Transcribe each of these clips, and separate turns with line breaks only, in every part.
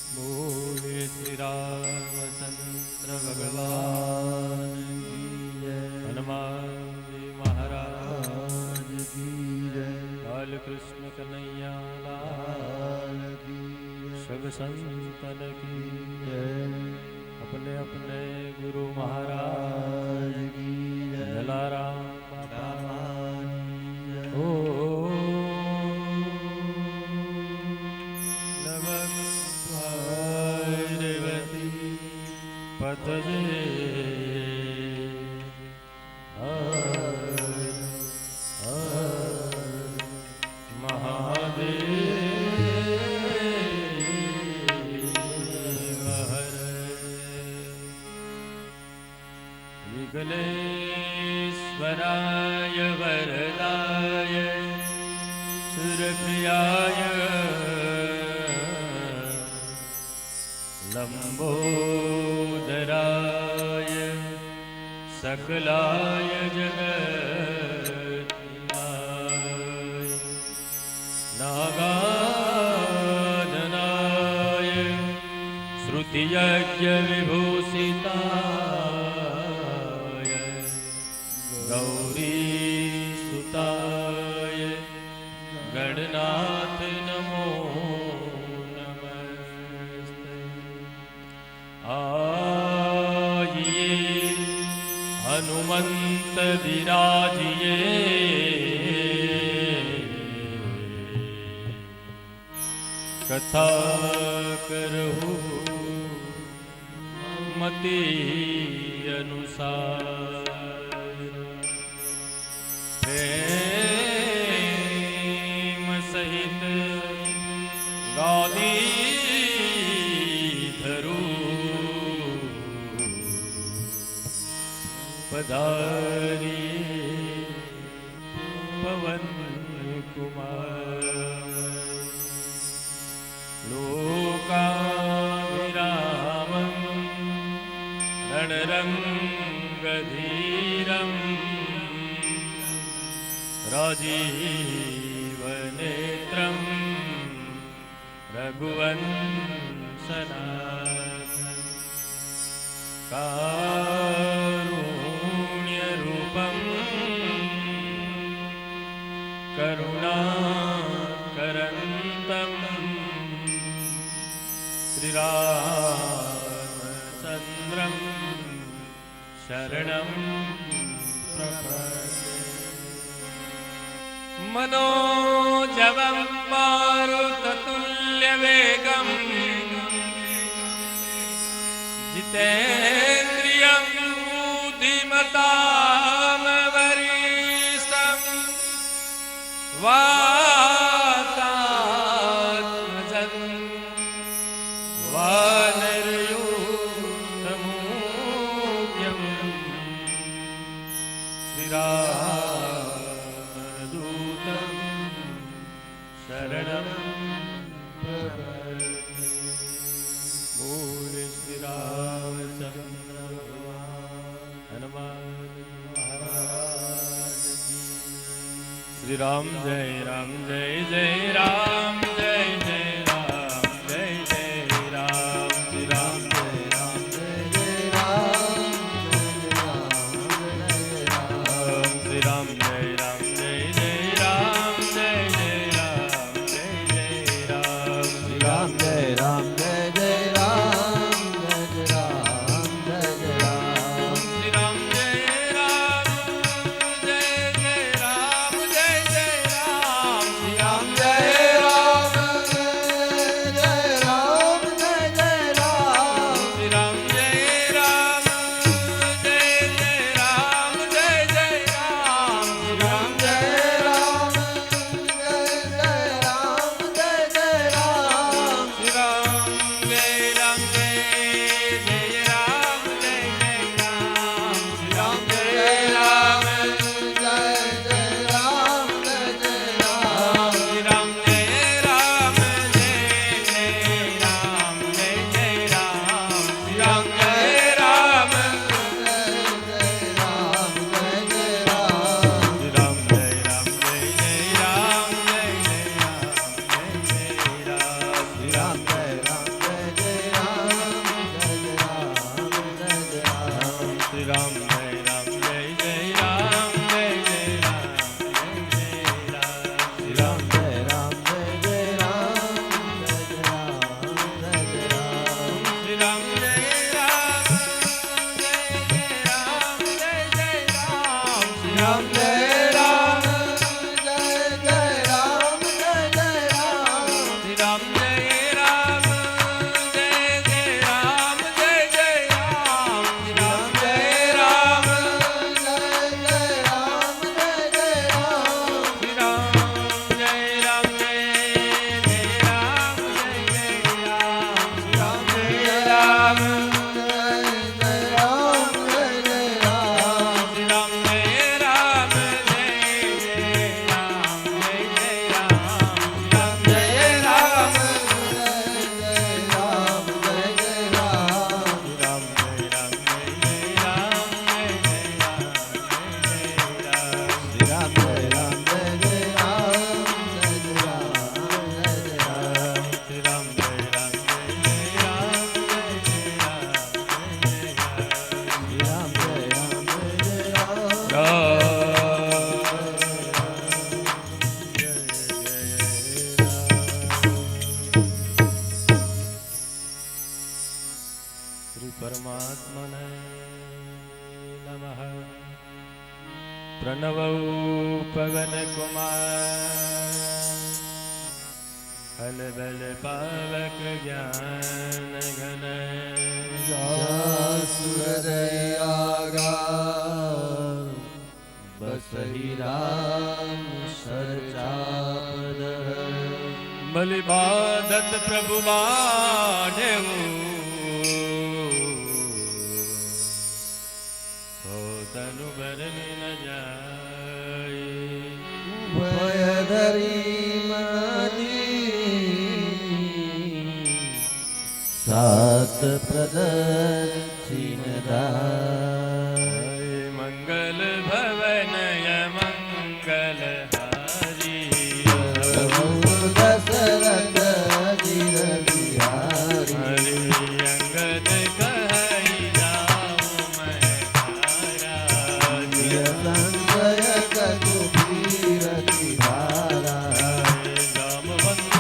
बोले श्री रामचंद्र भगवान की जय। हनुमान जी महाराज की जय। बाल कृष्ण कन्हैया लाल की जय। शिव संतन की जय। अपने अपने गुरु महाराज की जय। जलाराम बाबा ओ पतजे महादेव विघ्नेश्वराय वरदाय सुरप्रियाय लंबोदराय सकलाय जगत्याय नागाननाय श्रुतियज्ञ विभूषिताय गौरीसुताय गणनाथ नमो हनुमंत विराजिए कथा करहु मति अनुसार प्रेम सहित गादी पधारी पवन कुमार लोकाभिरामं रणरंगधीरं राजीवनेत्रं रघुवंशनाथं करुणाकरन्तं श्रीरामचन्द्रं शरणं प्रपद्ये। मनोजवं मारुततुल्यवेगं जितेन्द्रियं बुद्धिमतां वरिष्ठं वातात्मजं वानरयूथमुख्यं श्रीरामदूतं शरणं प्रपद्ये। बोले श्री रामचंद्र भगवान हनुमान महाराज की। श्री राम जय राम जय जय राम जय जय राम जय जय राम। श्री राम जय राम जय जय राम जय जय राम। श्री राम जय राम जय जय राम जय जय राम जय जय राम। श्री राम जय राम जय जय राम जय जय राम जय जय राम। श्री राम जय राम जय जय राम जय जय राम। श्री राम जय श्री परमात्मने नमः। प्रणवौ पवन कुमार हल बल पावक ज्ञान घन
सुरदयागा बसहि राम सरचापद
बलिबाधत प्रभु बाढ़ेऊ हो तनु बरन न जाए
भय धरी मनी सात प्रदक्षिण दाय
मंगल भवन मंगल हारी
दशरथ जिर बिहारी
हरि अंगद कहई जाऊ मैं तारा
संजय कटुबीर धारा
जामवंत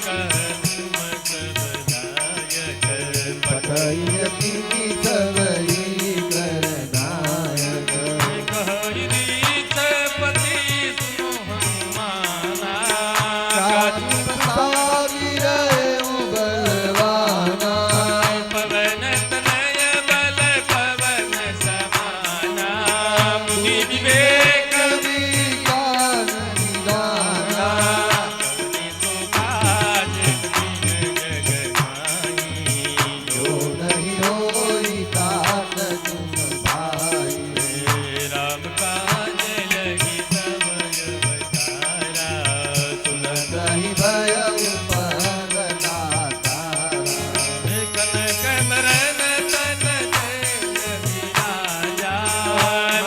कहनुमत बधायक
पठयति सवई करनायक
कहई रीत पति सुनो हनुमाना
काजु सारी रहे बलवाना
पवन तनय बल पवन समाना मुनि विवेक
कवि ज्ञान निदाना
कवि सुभाष दीन जगमाई
जो नहीं होई तात तुम भाई
राम काज लगी समय बतारा तुलसी
नहीं भय उपरता तारा
कनक मरन तन तेज विराजा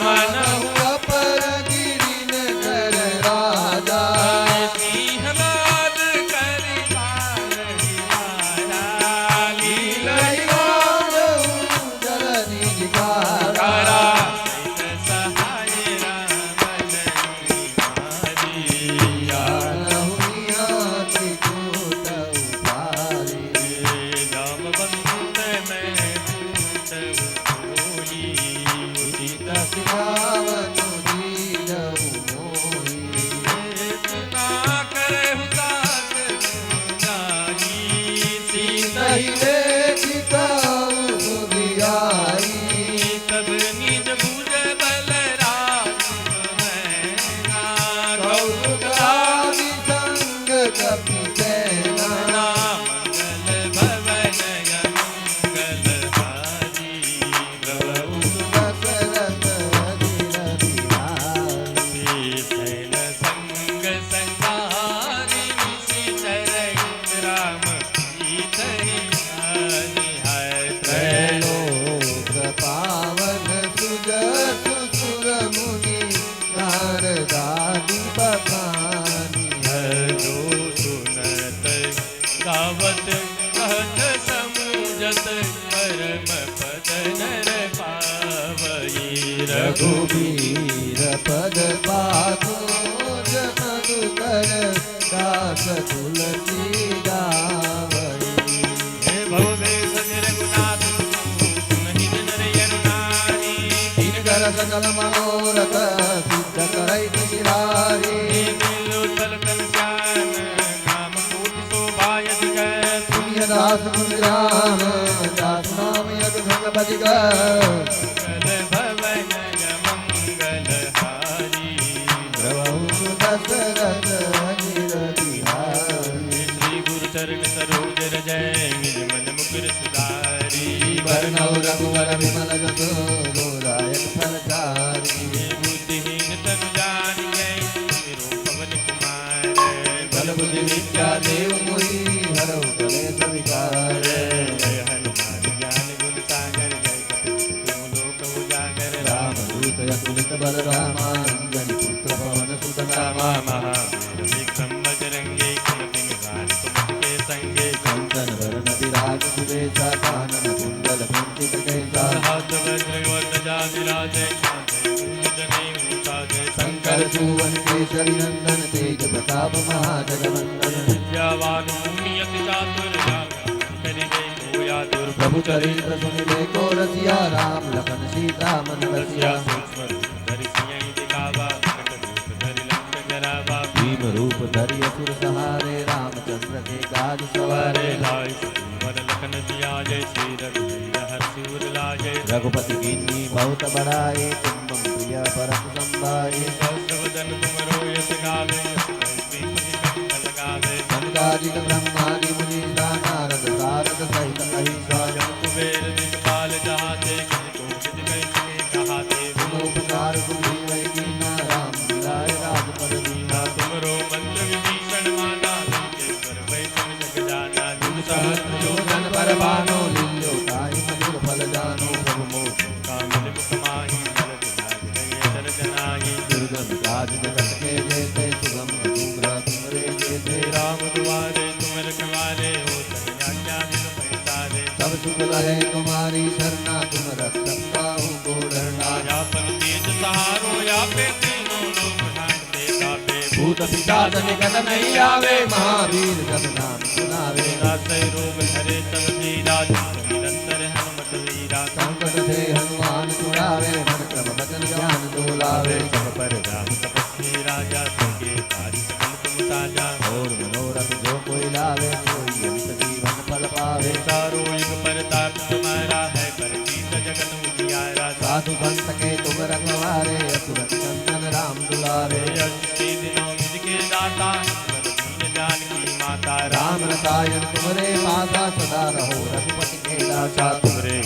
मनहु
अपर गिरिन कर राजा
सिंहनाद करि पारहि मारा लीलहि
जलनि जिगारा
तारा सहित सहाय राम लई मारिया
नहुनियाति कूट उपारी
जामवंत मैं पूत बोली उदित
सिखावनु दीनहु मोहि
इतना करहु साथ जानी सीता
नहीं देखिताऊ सुधियाई
तब निज भुज बल राम
कौतुकादि संग कपि सेना
मंगल भवन मंगल हारी प्रभु
दशरथ अधीर बिहारी
शैल संग संहारी निशिचर राम सीतहि निहाय
त्रैलोक पावन सुजसु सुर मुनि नारदादि बखानी
जो सुनत गावत कहत समूजत परम पद नर पावई
रघुबीर पद पाथो जन दुकर दास तुलसी गावई
हे भवदेश रघुनाथ सुनहि नर यरुनारी
कर सकल मनोरथ सिद्ध करई तिहारी
लोचल तन श्याम नाम कोटि शोभाय दिगय
पुण्य दास मुनि राम दास नाम यग भगवति गा
मंगल भवन मंगल हारी
प्रभु दशरथ अनिल बिहारी
श्री गुरु चरण सरोज रजय निज मन मुकुर सुधारी
वर्णौ रघुवर विमल जसो दोरायक फलचारी
बुद्धिहीन तनु जानियै निरो पवन कुमार
बल बुद्धि विद्या देव मोहि हरौ कलेश विकार
जय हनुमान ज्ञान गुण सागर जय कपीश लोक उजागर
रामदूत अतुलित बल रामा अंजनी पुत्र पवन सुत नामा
महावीर विक्रम बजरंगी कुमति निवार सुमति के संगे
कंचन वरण विराज सुरेशा कानन कुंडल कुंचित कैसा
हाथ वज्र ध्वजा विराजय
शंकर सुवन केसरी नंदन तेज प्रताप महाजगवंदन
विद्यावान मुनि अति चातुर जान करि गई मोया दुर्बल
प्रभु चरित्र सुनि देखो रसिया राम लखन सीता मन रसिया
सूक्ष्म रूप धरि सियहि दिखावा विकट रूप धरि लंक जरावा
भीम रूप धरि असुर सहारे रामचंद्र के काज सवारे
लाय वर लखन जियाए श्री रघुवीर हर्षि उर लाए
रघुपति कीन्ही बहुत बड़ाई तुम मम प्रिय भरत संभाई
सहस्रवदन तुमरो यश गावे लगावे
संगादिक ब्रह्मादि मुनि नारद सारद सहित अहिसा
कुबेर दिखपाल जहाते किसको किस कैसे कहाते
उपकार सुजीवै कीन्हा राम मिलाय राजपद दीना
तुमरो मंत्र विभीषण माना लंकेश्वर वै तुम जग जाना जुग सहस्र जो
योजन पर बानो लील्यो ताहि मधुर फल जानो प्रभु मोह
कामिल मुख माहि नर विलास गए चर जनाहि
दुर्गम काज जगत के जेते सुगम मधुग्र तुमरे जेते
राम दुआरे तुम रखवारे हो तन आज्ञा बिन पैसारे
सब सुख लहे तुम्हारी शरणा तुम रक्षक काहू को डरना
या पन तेज सहारो या पे तीनों लोक ढांढते कापे
भूत पिशाच निकट नहीं आवे महावीर जब नाम सुनावे
नासै रोग हरे सब पीरा निरंतर हनुमत वीरा
संकट से हनुमान छुड़ावे मन क्रम वचन ज्ञान दोलावे
सब पर राम तपस्वी राजा तुमके कार्य सकल तुम साजा
और मनोरथ जो कोई लावे कोई अमित जीवन फल पावे
चारों युग परताप तुम्हारा है पर जीत जगत उजियारा
साधु संत के तुम रखवारे असुर नंदन राम दुलारे
अस्सी दिनों निज के दाता दीन जानकी माता
राम रसायन तुमरे माता सदा रहो रघुपति के दासा
तुमरे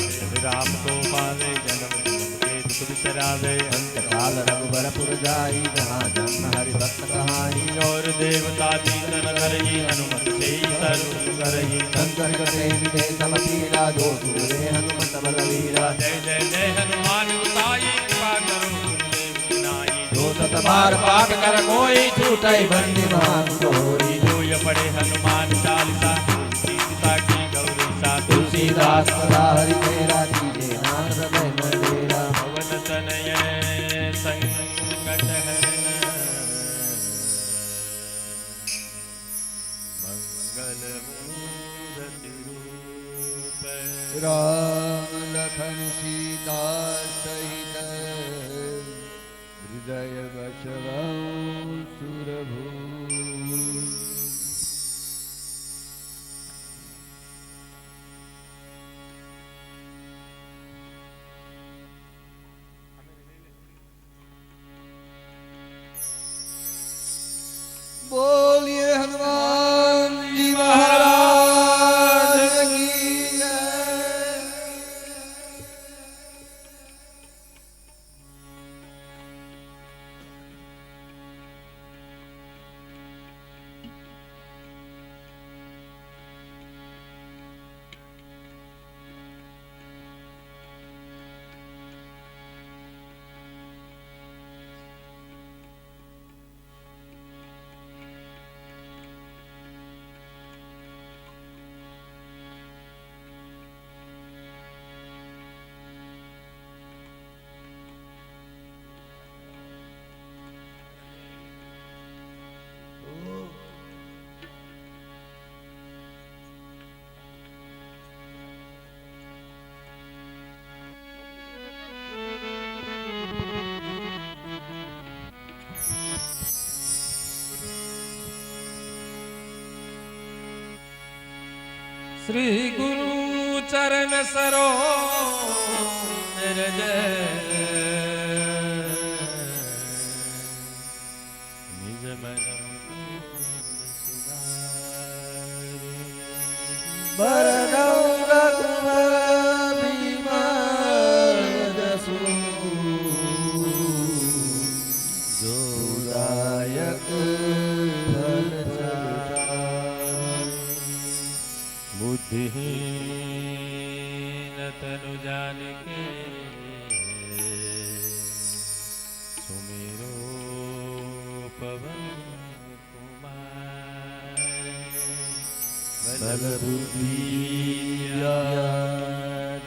राम को पावे जन्म जन्म के दुख बिसरावे
अंत काल रघुबरपुर जाई जहाँ जन्म हरि भक्त कहाई
और देवता दीन धरई हनुमत से सर्व करई
शंकर कटे विदे सब पीरा जो तुमरे हनुमत बलवीरा
जय जय जय हनुमान गोसाई कृपा करो गुरुदेव की नाई
जो सत बार पाठ कर कोई छूटै बंदी महान गोरी
जो ये पढ़े हनुमान चालीसा सीता की गौरी सा
तुलसीदास सदा हरि तेरा कीजे नाथ हृदय में डेरा
पवन तनय संकट हरण मंगल मूर्ति रूप
राम लखन सीता सहित हृदय बसवौ सुरभू बोलिए हनुमान जी महाराज की जय।
श्री गुरु चरण सरोज रज निज मन
बरनौ रघुवर बिमल जसु जो दायक फल चारि।
बुद्धिहीन तनु जानिके सुमिरो पवन कुमार
बल बुद्धि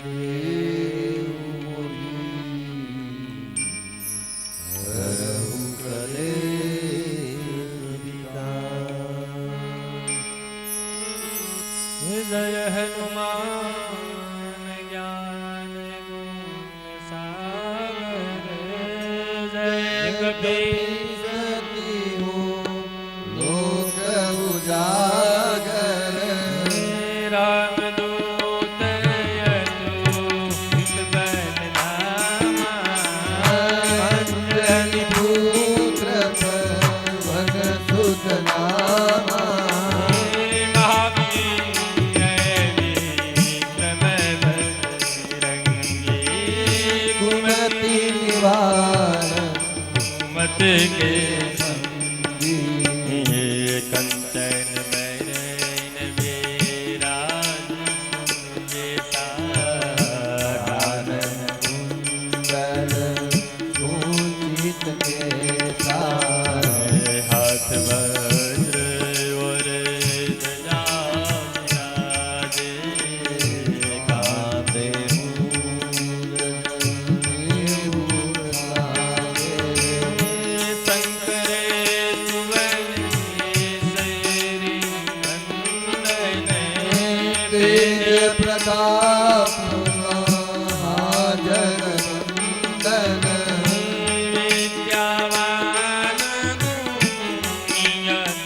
देव मोहि हरहु कलेश विकार।
जय हनुमान
सती हूँ लोक उजागर
रामदूत यदूत बलरामा
अंजनी पुत्र पवन सुत नामा कुमति निवारण
मत के संगी कंचन बरन विराज सुजेता
कानन कुंडल सुचित केसा
हाथ वज्र और ध्वजा विराजे
कांधे मूल नीवूर लागे
शंकर सुवनेश्वरी नंदन
तेज प्रताप महाजगवंदन
विद्यावान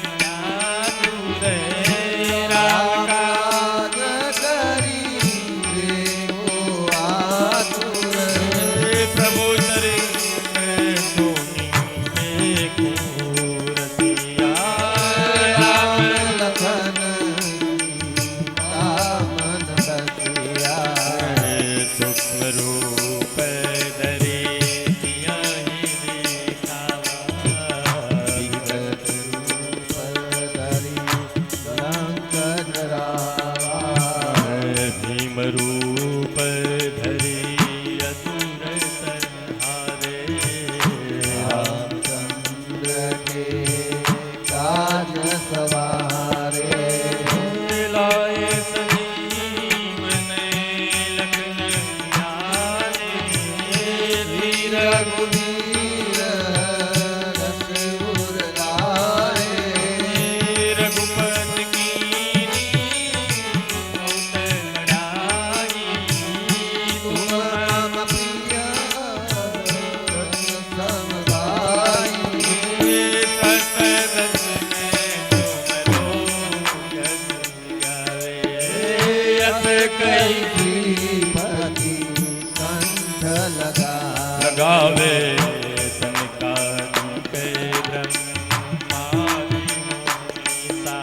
गुणियन्नातुर राम
राज करी देवो आतुर
प्रभु देखो रसिया
राम लखन रामन बसिया
सूक्ष्म रूप धरे यहीं दिखावा
विगत रूप धरि लंक जरावा
भीम रूप धरे असुर संहारे
रामचंद्र के काज सवारे
लाए संजीवन लखन जाने वीर
रघुवीर रस उर लाए
रघुपति कीनी बहुत लड़ाई
तुम राम प्रिय समभाई पति कंठ लगा
लगावे सनकादि के ब्रह्मादि मुनीसा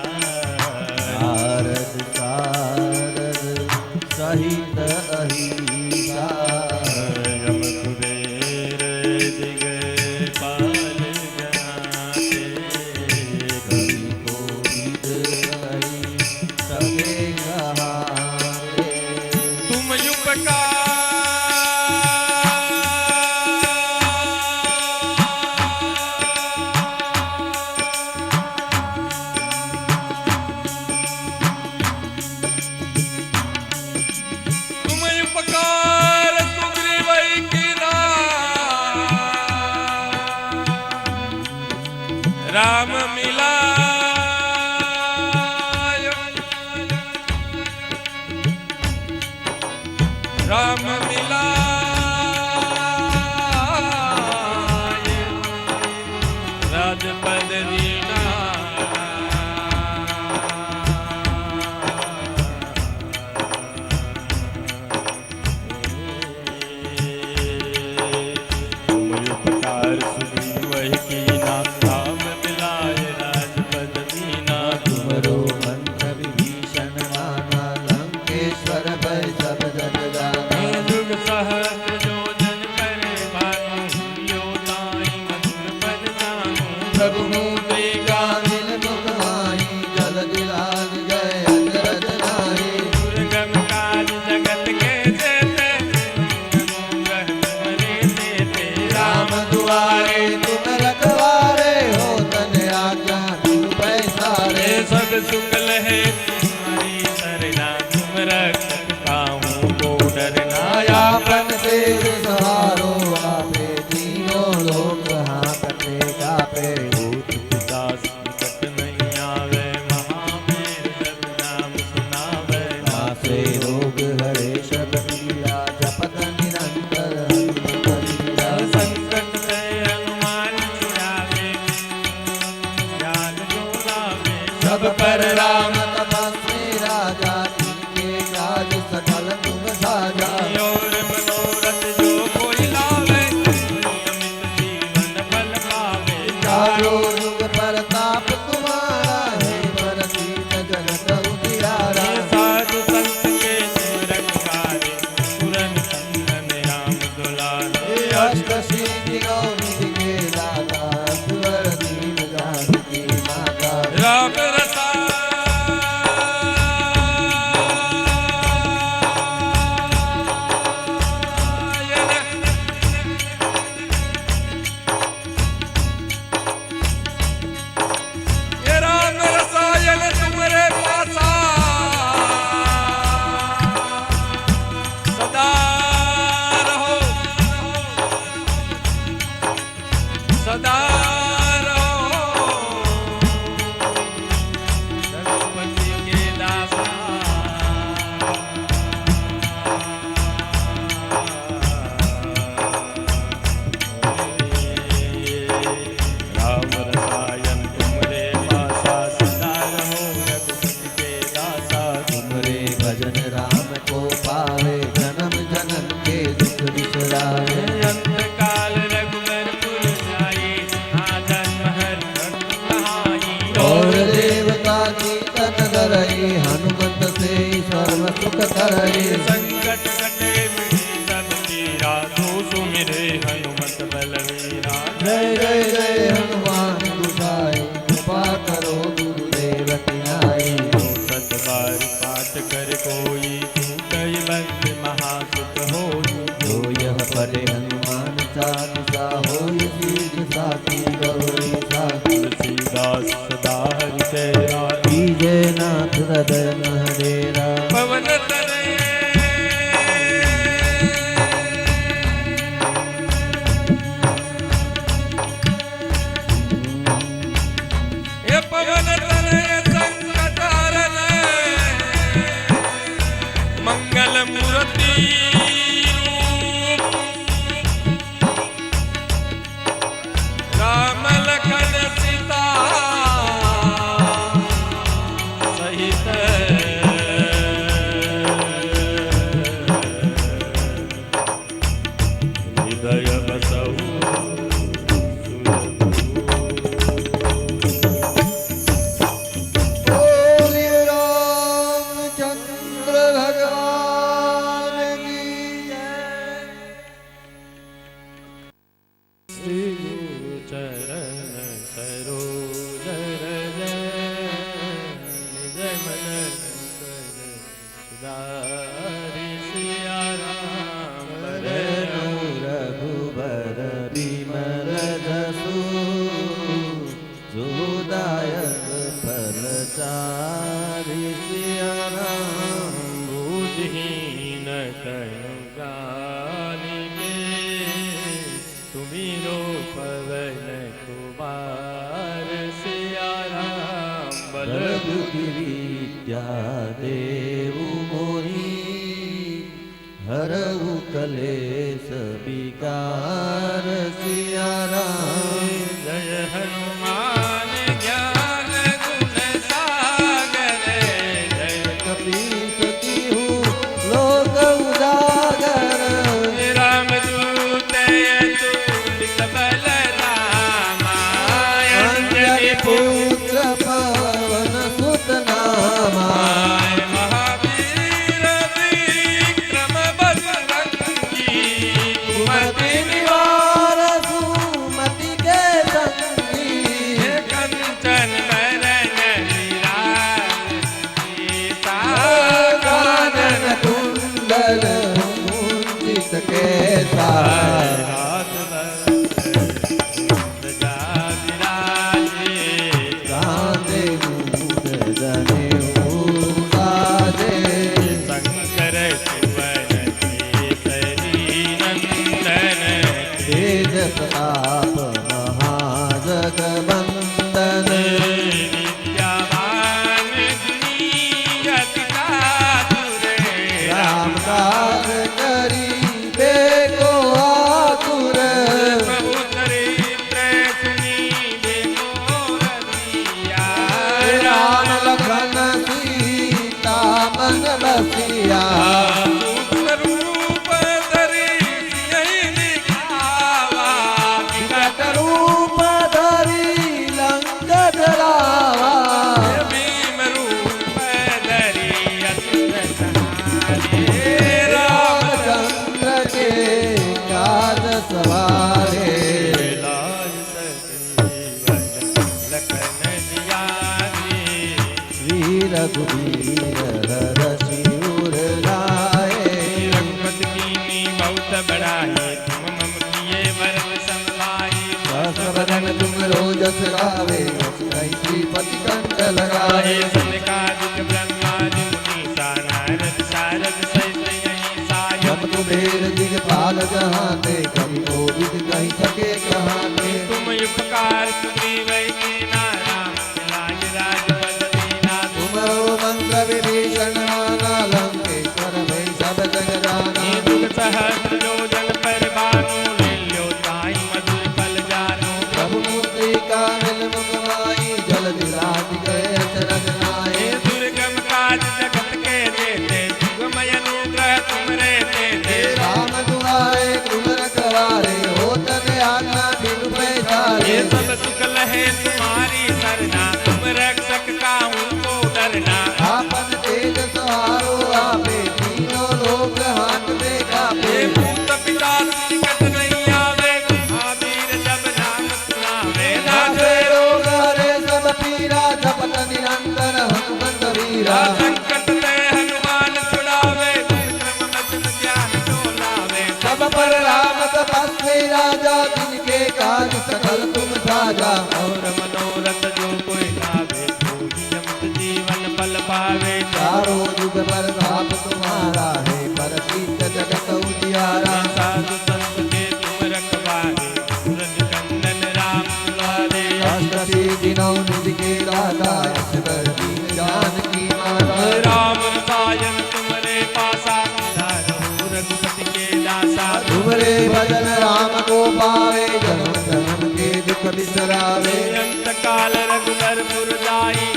शारद शारद सहित अहिसा
यम कुबेर दिगपाल जनाते
कवि कोविद कही सके कहारे
तुम उपकार तुम उपकार सुग्रीव कीना राम मिलाय राम मिलाय राजपद दीना तुम उपकार सुग्रीव कीना राम मिलाय राजपद दीना
तुमरो मंत्र विभीषण माना लंकेश्वर भय सब जग जाना
जुग
पावे जन्म जन्म के दुख बिसरावे
अंतकाल रघुवरपुर जाए जन्म हर भक्त कहाई
और देवता की तन धरई हनुमत से सर्व सुख करई
संकट कटे मिटे सब पीरा जो सुमिरे हनुमत बलवीरा
जय जय जय हनुमान गुसाई कृपा करो गुरुदेव की नाई
सत बार पाठ कर कोई कई बंद महासुख होई
जो यह पढ़े हनुमान चालीसा होई सीध साखी गौरी साखी
तुलसीदास सदा हृदय राखी
जय नाथ हृदय महडेरा
पवन तनय ये पवन तनय संकट हरण मंगल मूर्ति राम लखन सीता सहित हृदय बसहु
बोलिए रामचंद्र भगवान की
श्री गुरु चरण सरोज रज निज मन सुधारि सिया राम
बरनु रघुबर बिमल जसु जोदायक फलचारि सिया राम
बुद्धिहीन तनु जानिके तुमिरो पवन कुमार सिया राम बल
बुद्धि विद्या देवु मोहि हरहु कलेश विकार सिया राम
जय हनुमान ज्ञान गुण सागर जय
कपीस तिहु लोक उजागर
रामदूत अतुलित बल रामा
अंजनी पुत्र पवन सुत नामा
महावीर विक्रम बजरंगी
कुमति निवार सुमति के संगी
कंचन बरन सीता
कानन कुंडल मुंजित केसा कांधे मूंद जनेऊ साजे
शंकर सुवन केसरी नंदन
तेज प्रताप महाजगवंदन
विद्यावान गुणीयति चातुर
रामदास करी बेको आतुर
प्रभु चरित्र सुनीबे मोर दिया
राम लखन सीता मन बसिया
सूक्ष्म रूप धरि सियहि दिखावा
विकट रूप धरि लंक जरावा
भीम रूप धरि असुर संहारे
रामचंद्र के काज सवारे
लाल सजीवन लखन जियारे
श्री रघुवीर हरषि उर लाए
रघुपति कीन्ही बहुत बड़ाई तुम मम किए वरद संभाई
सहस्रवदन तुम रोजस गावे कहीं श्रीपति कंठ लगाए
सनकादिक ब्रह्मादि मुनीसा नारद सारद सहित यहीं साय
हम कुबेर दिगपाल जहाते कभी कोविद कहीं सके कहाते
तुम उपकार सुग्रीवै कीना राम लाज राजपद दीना
तुम मंत्र विभीषण माना लंकेश्वर भई सब जग जाना
दुख सहस्र योजन पर भानु लील्यो ताई मधुर फल जानो
प्रभु मुद्रिका मिल मुखमाई जल दिलाज गए अचरज नाये
दुर्गम काज जगत के देते सुगमय अनुग्रह तुमरे तेरे
राम दुआरे तुम रखवारे हो तने आज्ञा बिन पैसारे
ये सब सुख लहे तुम्हारी सरना तुम रक्षक का हूँ को डरना
आपन तेज सहारो आपे तीनों लोक हाथ में कापे
ये भूत पिता निकट नहीं आवे महावीर जब नाम सुनावे
नाथे रोग हरे सब पीरा जपत निरंतर हनुमंत वीरा
संकट ते हनुमान छुड़ावे विक्रम बचन ज्ञान डोलावे
सब पर राम तपस्वी राजा जिनके काज सकल तुम साजा
और मनोरथ जो कोई लावे सोई अमृत जीवन फल पावे
चारों युग पर धाप तुम्हारा है परसिद्ध जगत उजियारा
साधु संत के तुम रखवारे सूरज कंदन राम दुलारे
अष्ट सिद्धि नौ निधि के दाता ईश्वर दीन जानकी माता
राम रसायन तुमरे पासा रघु रघुपति के दासा
तुमरे भजन राम को पावे जन्म जन्म के दुख बिसरावे
अंत काल रघुबर पुर जाई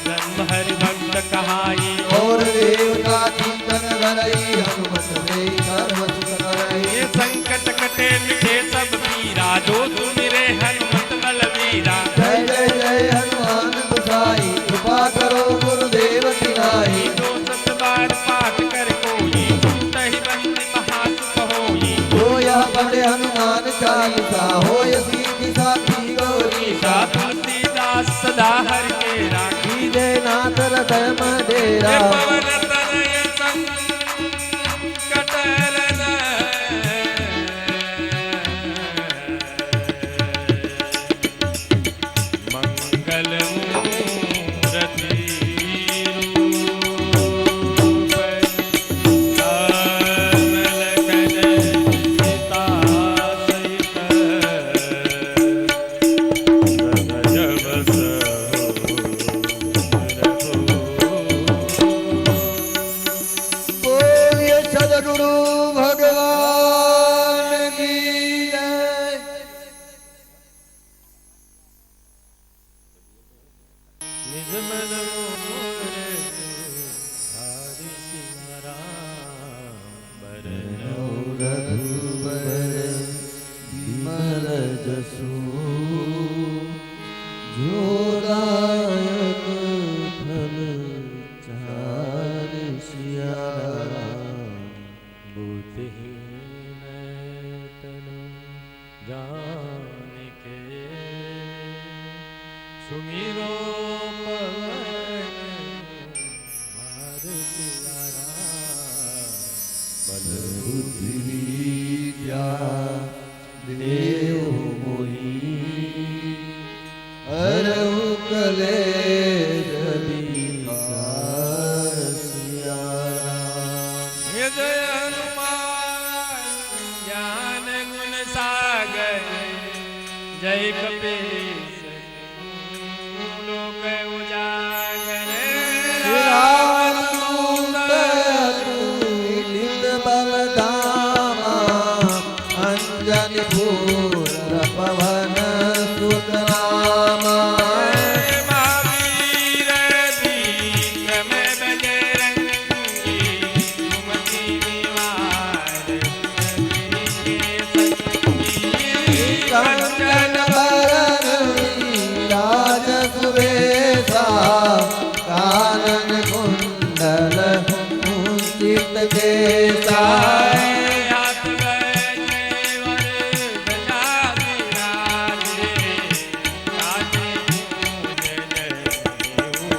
जन्म हरि भक्त कहाई
और देवता चिंतन धरई हनुमत से सर्व सुख करई
ये संकट कटे मिटे सब पीरा जो सुमिरे हनुमत बलवीरा
जय जय जय हनुमान गोसाई कृपा करो गुरुदेव की नाई
जो सत बार पाठ कर कोई तहि बंदी महासुख होई
जो यह पढ़े हनुमान चालीसा होय सीधी साखी गौरी
ईशा तुलसीदास सदा हरि के राखी
जय नाथ हृदय
ये
मडेरा
पवन तनय संकट हरन मंगल मूर्ति रूप राम लखन सीता सहित सजब
बोलिए सद्गुरु भगवान की जय
निज मन मोर हरि सिमराम बरनौ
रघुबर विमल जसु जो दायक फल चार सिया
बुद्धिहीन तनु जानिके सुमिरो पवन मारुति लारा
बल बुद्धि विद्या देव मोहि हरऊ कलेश विकार सिया राम।
ये जय हनुमान ज्ञान गुण सागर जय कपीश लोक उजागर
राम दूत बलधामा अंजनी पुत्र पवन सुत नामा
महावीर विक्रम बजरंगी सुमति निवार के संगी
कंचन बरन राज सुबेसा कानन कुंडल मुंजित केसा
हाथ गजेवर ध्वजा विराजे काजे मूँज जनेऊ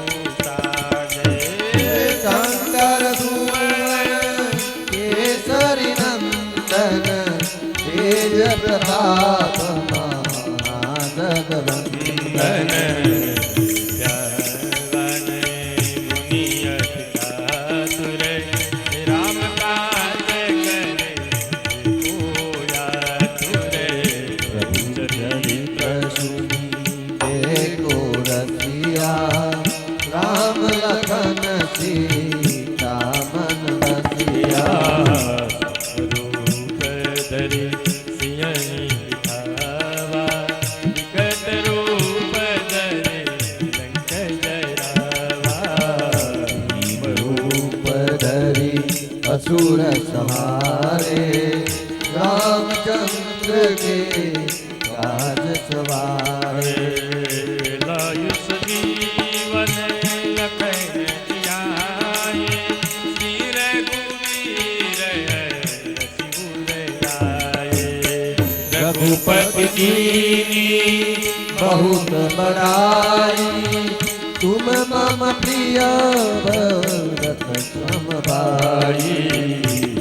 साजे
शंकर सुवन केसरी नंदन तेज प्रताप महाजगवंदन
श्रवण मुनि अति चातुर राम काज करे कोया तुर
प्रभु चरित सुनि देखो रसिया राम लखन सीता मन बसिया
रूप धरि सियहि दिखाए
सूर सवारे रामचंद्र के काज सवारे
लायु संजीवन लखन जियाए श्री रघुवीर रसिपुर आए रघुपति कीनी
बहुत बड़ाई तुम मम प्रिय भरत सम भाई